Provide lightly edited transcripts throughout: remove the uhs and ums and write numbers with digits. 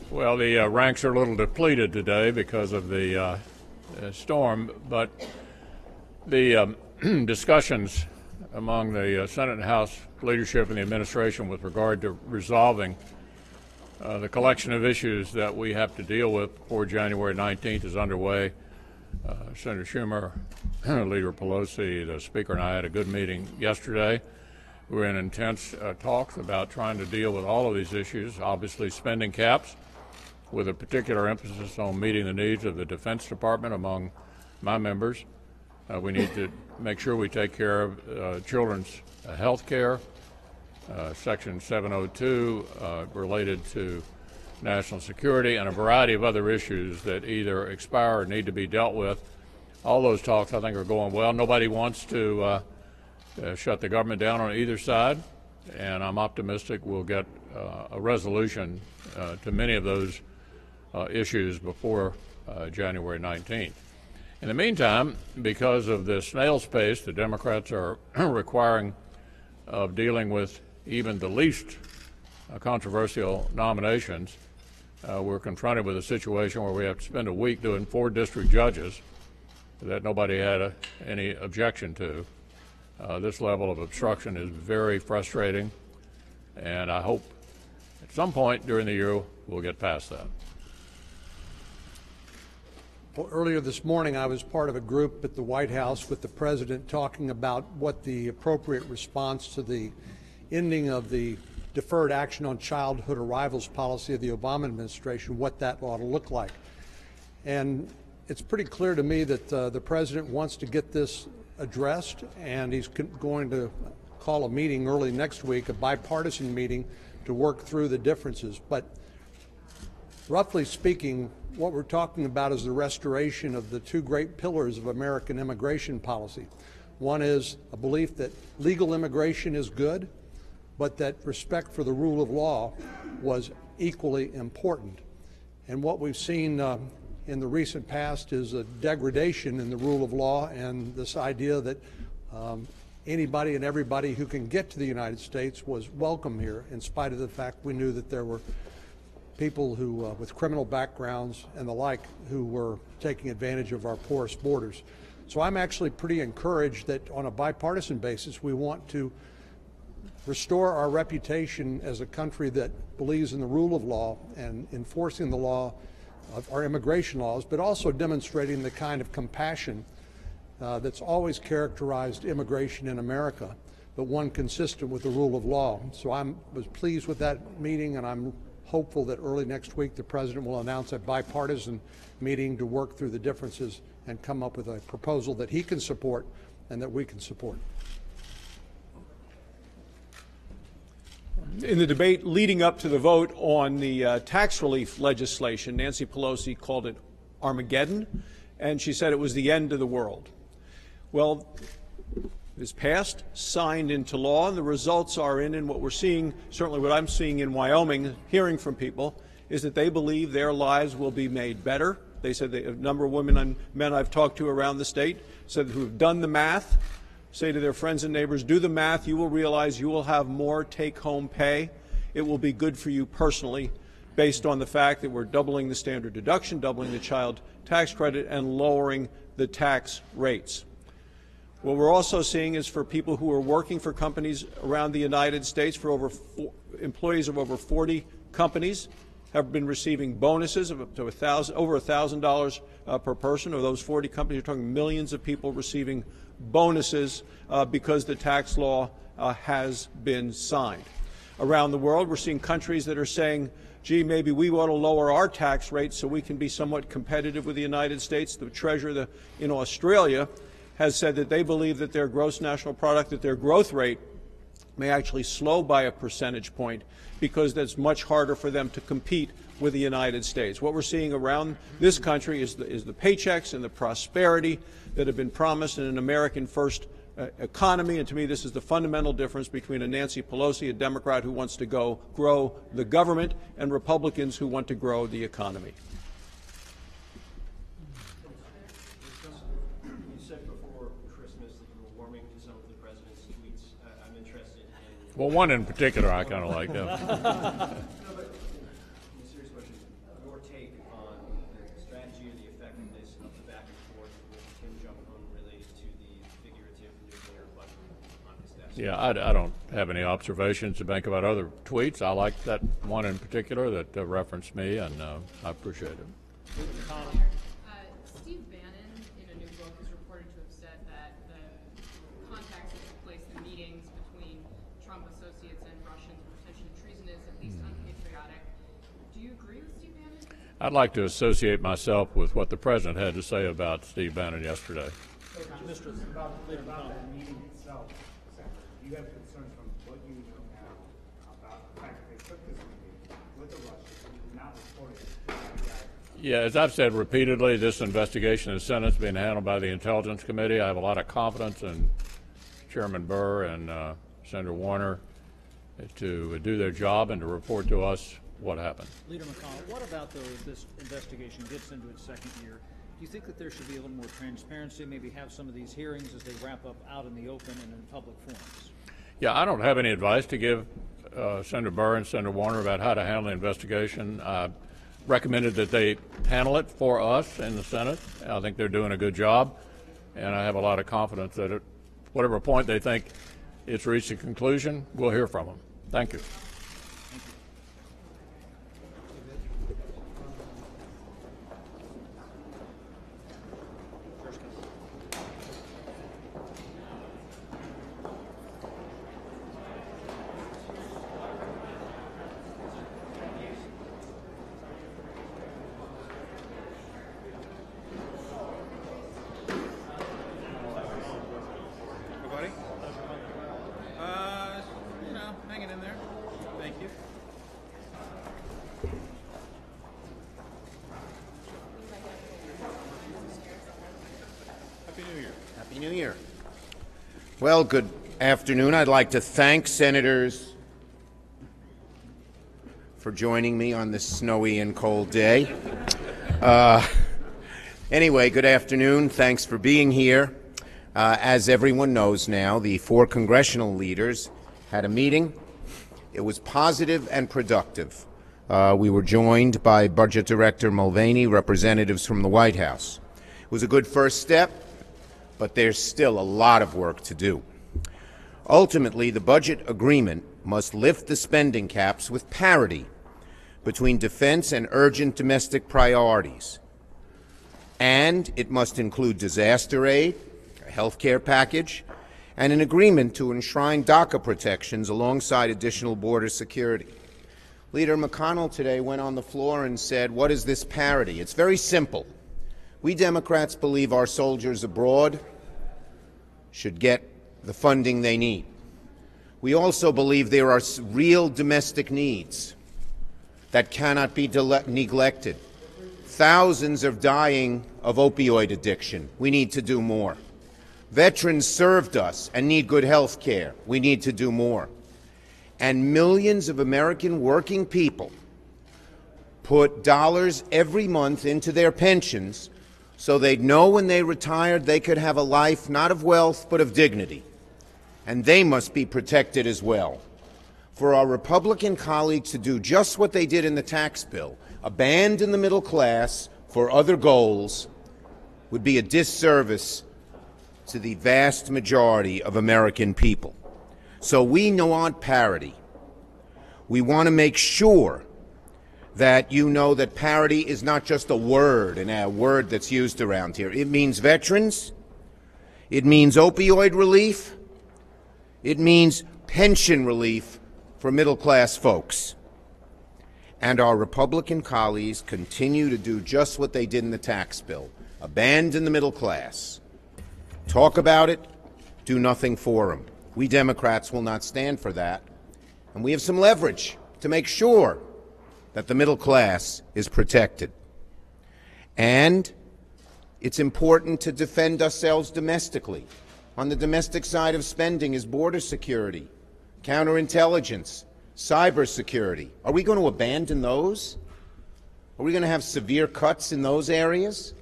Well, the ranks are a little depleted today because of the storm, but the discussions among the Senate and House leadership and the administration with regard to resolving the collection of issues that we have to deal with before January 19th is underway. Senator Schumer, Leader Pelosi, the Speaker, and I had a good meeting yesterday. We were in intense talks about trying to deal with all of these issues, obviously spending caps, with a particular emphasis on meeting the needs of the Defense Department among my members. We need to make sure we take care of children's health care. Section 702 related to national security and a variety of other issues that either expire or need to be dealt with. All those talks, I think, are going well. Nobody wants to shut the government down on either side, and I'm optimistic we'll get a resolution to many of those issues before January 19th. In the meantime, because of the snail's pace the Democrats are requiring of dealing with even the least controversial nominations, we're confronted with a situation where we have to spend a week doing 4 district judges that nobody had any objection to. This level of obstruction is very frustrating, and I hope at some point during the year we'll get past that. Well, earlier this morning, I was part of a group at the White House with the President talking about what the appropriate response to the ending of the Deferred Action on Childhood Arrivals policy of the Obama administration, what that ought to look like. And it's pretty clear to me that the President wants to get this addressed, and he's going to call a meeting early next week, a bipartisan meeting, to work through the differences. But roughly speaking, what we're talking about is the restoration of the 2 great pillars of American immigration policy. One is a belief that legal immigration is good, but that respect for the rule of law was equally important. And what we've seen in the recent past is a degradation in the rule of law, and this idea that anybody and everybody who can get to the United States was welcome here, in spite of the fact we knew that there were people who, with criminal backgrounds and the like, who were taking advantage of our porous borders. So I'm actually pretty encouraged that on a bipartisan basis we want to restore our reputation as a country that believes in the rule of law and enforcing the law of our immigration laws, but also demonstrating the kind of compassion that's always characterized immigration in America, but one consistent with the rule of law. So I was pleased with that meeting, and I'm hopeful that early next week the President will announce a bipartisan meeting to work through the differences and come up with a proposal that he can support and that we can support. In the debate leading up to the vote on the tax relief legislation, Nancy Pelosi called it Armageddon, and she said it was the end of the world. Well, it is passed, signed into law, and the results are in, and what we're seeing, certainly what I'm seeing in Wyoming, hearing from people, is that they believe their lives will be made better. They said a number of women and men I've talked to around the state said who have done the math, say to their friends and neighbors, do the math, you will realize you will have more take-home pay. It will be good for you personally, based on the fact that we're doubling the standard deduction, doubling the child tax credit, and lowering the tax rates. What we're also seeing is for people who are working for companies around the United States, for employees of over 40 companies have been receiving bonuses of up to over $1,000 per person. Of those 40 companies, you're talking millions of people receiving bonuses because the tax law has been signed. Around the world, we're seeing countries that are saying, gee, maybe we ought to lower our tax rates so we can be somewhat competitive with the United States. The Treasurer in Australia has said that they believe that their gross national product, that their growth rate may actually slow by a percentage point because that's much harder for them to compete with the United States. What we're seeing around this country is the paychecks and the prosperity that have been promised in an American first economy, and to me this is the fundamental difference between a Nancy Pelosi, a Democrat who wants to grow the government, and Republicans who want to grow the economy. Well, one in particular I kind of like. No, but serious question. Your take on the strategy or the effectiveness of the back and forth with Kim Jong-un related to the figurative nuclear weapon on his desk? Yeah, I don't have any observations to make about other tweets. I like that one in particular that referenced me, and I appreciate it. Steve Bannon, in a new book, is reported to have said that the contacts that took place, the meetings between Trump associates and Russians were potentially treasonous, at least unpatriotic. Do you agree with Steve Bannon? I'd like to associate myself with what the president had to say about Steve Bannon yesterday. About the meeting itself, Senator, do you have concerns from what you know now about the fact that they took this meeting with the Russians and not reported it? Yeah, as I've said repeatedly, this investigation in the Senate is being handled by the Intelligence Committee. I have a lot of confidence in Chairman Burr and Senator Warner to do their job and to report to us what happened. Leader McConnell, what about this investigation gets into its second year? Do you think that there should be a little more transparency, maybe have some of these hearings as they wrap up out in the open and in public forums? Yeah, I don't have any advice to give Senator Burr and Senator Warner about how to handle the investigation. I recommended that they handle it for us in the Senate. I think they're doing a good job, and I have a lot of confidence that at whatever point they think it's reached a conclusion, we'll hear from them. Thank you. Everybody? Hanging in there. Thank you. Happy New Year. Happy New Year. Well, good afternoon. I'd like to thank senators for joining me on this snowy and cold day. Anyway, good afternoon. Thanks for being here. As everyone knows now, the 4 congressional leaders had a meeting. It was positive and productive. We were joined by Budget Director Mulvaney, representatives from the White House. It was a good first step, but there's still a lot of work to do. Ultimately, the budget agreement must lift the spending caps with parity between defense and urgent domestic priorities. And it must include disaster aid, a health care package, and an agreement to enshrine DACA protections alongside additional border security. Leader McConnell today went on the floor and said, what is this parity? It's very simple. We Democrats believe our soldiers abroad should get the funding they need. We also believe there are real domestic needs that cannot be neglected. Thousands are dying of opioid addiction. We need to do more. Veterans served us and need good health care. We need to do more. And millions of American working people put dollars every month into their pensions so they'd know when they retired they could have a life not of wealth but of dignity. And they must be protected as well. For our Republican colleagues to do just what they did in the tax bill, abandon the middle class for other goals, would be a disservice to the vast majority of American people. So we want parity. We want to make sure that you know that parity is not just a word, and a word that's used around here. It means veterans. It means opioid relief. It means pension relief for middle-class folks. And our Republican colleagues continue to do just what they did in the tax bill. Abandon the middle class. Talk about it, do nothing for them. We Democrats will not stand for that. And we have some leverage to make sure that the middle class is protected. And it's important to defend ourselves domestically. On the domestic side of spending is border security, counterintelligence, cybersecurity. Are we going to abandon those? Are we going to have severe cuts in those areas?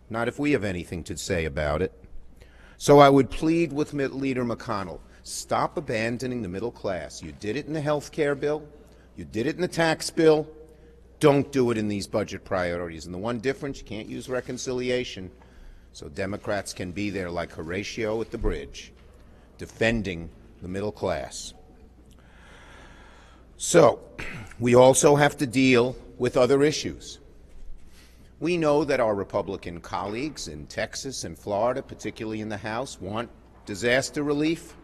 Not if we have anything to say about it. So I would plead with Leader McConnell, Stop abandoning the middle class. You did it in the health care bill. You did it in the tax bill. Don't do it in these budget priorities. And the one difference, you can't use reconciliation. So Democrats can be there like Horatio at the bridge, defending the middle class. So we also have to deal with other issues. We know that our Republican colleagues in Texas and Florida, particularly in the House, want disaster relief.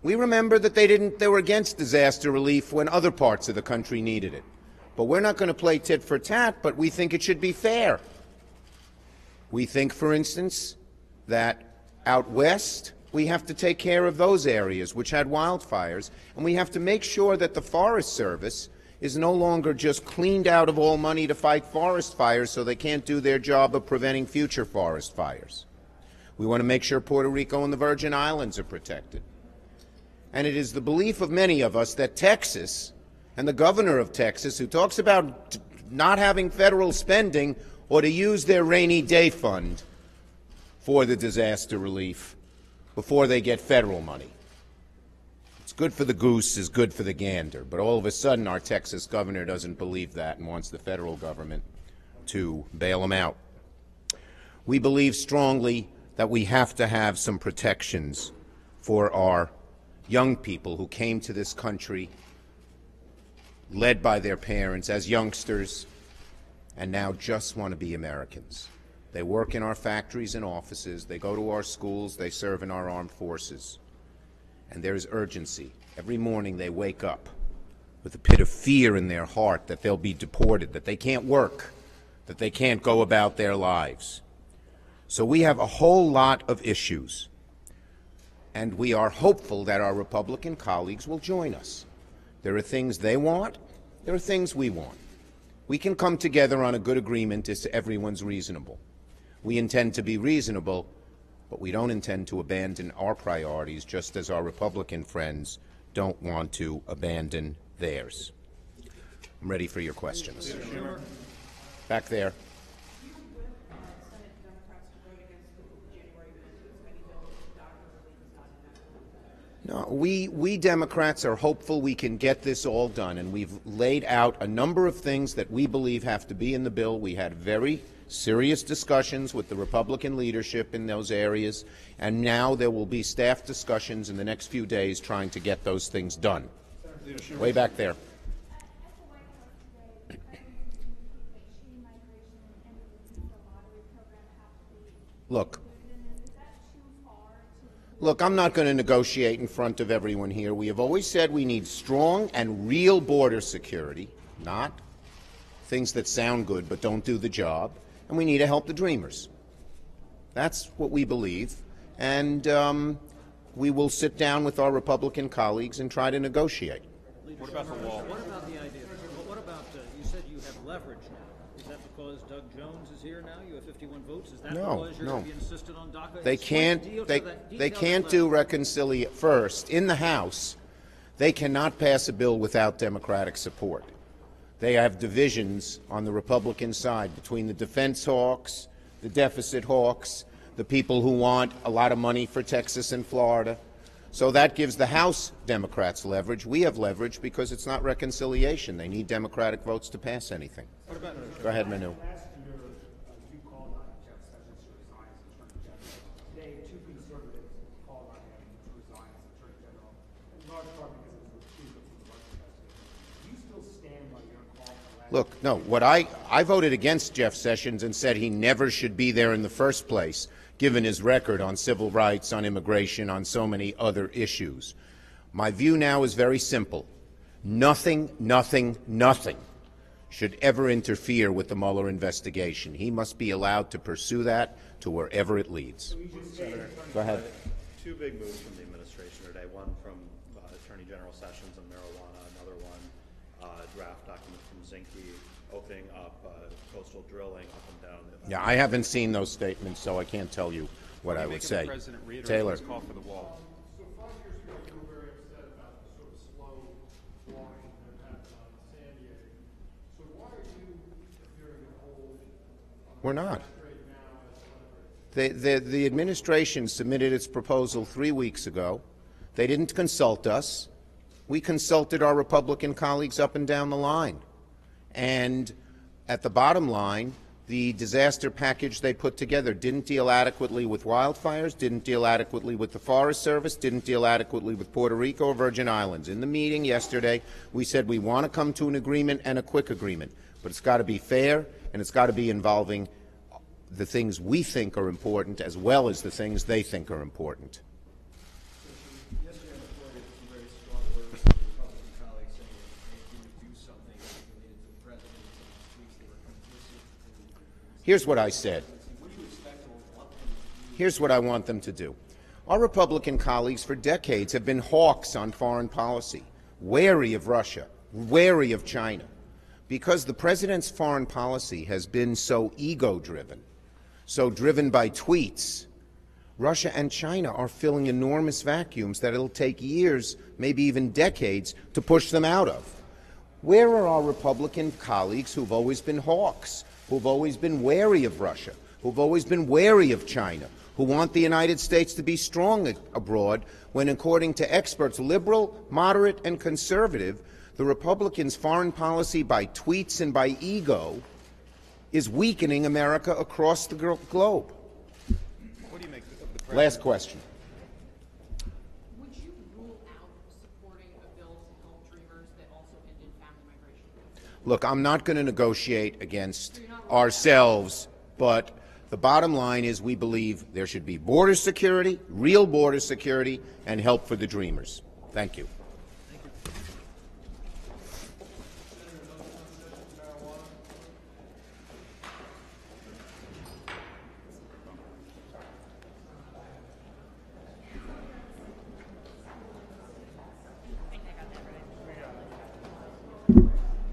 We remember that they were against disaster relief when other parts of the country needed it. But we're not going to play tit for tat, but we think it should be fair. We think, for instance, that out west, we have to take care of those areas which had wildfires, and we have to make sure that the Forest Service is no longer just cleaned out of all money to fight forest fires so they can't do their job of preventing future forest fires. We want to make sure Puerto Rico and the Virgin Islands are protected. And it is the belief of many of us that Texas and the governor of Texas, who talks about not having federal spending, ought to use their rainy day fund for the disaster relief before they get federal money. It's good for the goose is good for the gander, but all of a sudden our Texas governor doesn't believe that and wants the federal government to bail him out. We believe strongly that we have to have some protections for our young people who came to this country led by their parents as youngsters and now just want to be Americans. They work in our factories and offices, they go to our schools, they serve in our armed forces. And there's urgency. Every morning they wake up with a pit of fear in their heart that they'll be deported, that they can't work, that they can't go about their lives. So we have a whole lot of issues, and we are hopeful that our Republican colleagues will join us. There are things they want, there are things we want. We can come together on a good agreement as to everyone's reasonable. We intend to be reasonable, but we don't intend to abandon our priorities, just as our Republican friends don't want to abandon theirs. I'm ready for your questions. Back there. No, we Democrats are hopeful we can get this all done, and we've laid out a number of things that we believe have to be in the bill. We had very serious discussions with the Republican leadership in those areas, and now there will be staff discussions in the next few days trying to get those things done. Way back there. Look, I'm not going to negotiate in front of everyone here. We have always said we need strong and real border security, not things that sound good but don't do the job, and we need to help the dreamers. That's what we believe, and we will sit down with our Republican colleagues and try to negotiate. What about the wall? What about the idea? What about, you said you have leverage now. Is that because Doug Jones is here now? You have 51 votes? Is that because you're going to be insistent on DACA? They can't do reconciliation. First, in the House, they cannot pass a bill without Democratic support. They have divisions on the Republican side between the defense hawks, the deficit hawks, the people who want a lot of money for Texas and Florida. So that gives the House Democrats leverage. We have leverage because it's not reconciliation. They need Democratic votes to pass anything. Go ahead, Manu. Last year, you called on Jeff Sessions to resign as Attorney General. Today, two conservatives called on him to resign as Attorney General, in large part because it was refusal from the Russia investigation. Do you still stand by your call for last? Look, no, I voted against Jeff Sessions and said he never should be there in the first place, given his record on civil rights, on immigration, on so many other issues. My view now is very simple. Nothing should ever interfere with the Mueller investigation. He must be allowed to pursue that to wherever it leads. Go ahead. Two big moves from the administration today, one from Attorney General Sessions on marijuana, another one, draft document from Zinke opening up coastal drilling up and down. Yeah, I haven't seen those statements, so I can't tell you what I would say. Taylor. Call for the wall. So 5 years ago, you were very upset about the sort of slow walking that happened on San Diego. So why are you appearing to hold We're not. straight now as The administration submitted its proposal 3 weeks ago. They didn't consult us. We consulted our Republican colleagues up and down the line. And at the bottom line, the disaster package they put together didn't deal adequately with wildfires, didn't deal adequately with the Forest Service, didn't deal adequately with Puerto Rico or Virgin Islands. In the meeting yesterday, we said we want to come to an agreement and a quick agreement, but it's got to be fair and it's got to be involving the things we think are important as well as the things they think are important. Yesterday on the floor, you had some very strong words from your Republican colleagues saying that they would do something related to the president and some tweets that were complicit. Here's what I said. What do you expect or want them to do? Here's what I want them to do. Our Republican colleagues for decades have been hawks on foreign policy, wary of Russia, wary of China, because the president's foreign policy has been so ego-driven, so driven by tweets. Russia and China are filling enormous vacuums that it'll take years, maybe even decades, to push them out of. Where are our Republican colleagues who've always been hawks, who've always been wary of Russia, who've always been wary of China, who want the United States to be strong abroad, when, according to experts, liberal, moderate, and conservative, the Republicans' foreign policy by tweets and by ego is weakening America across the globe? What do you make of the Last question. Would you rule out supporting a bill to help dreamers that also ended family migration? Look, I'm not going to negotiate against ourselves, but the bottom line is we believe there should be border security, real border security, and help for the dreamers. Thank you.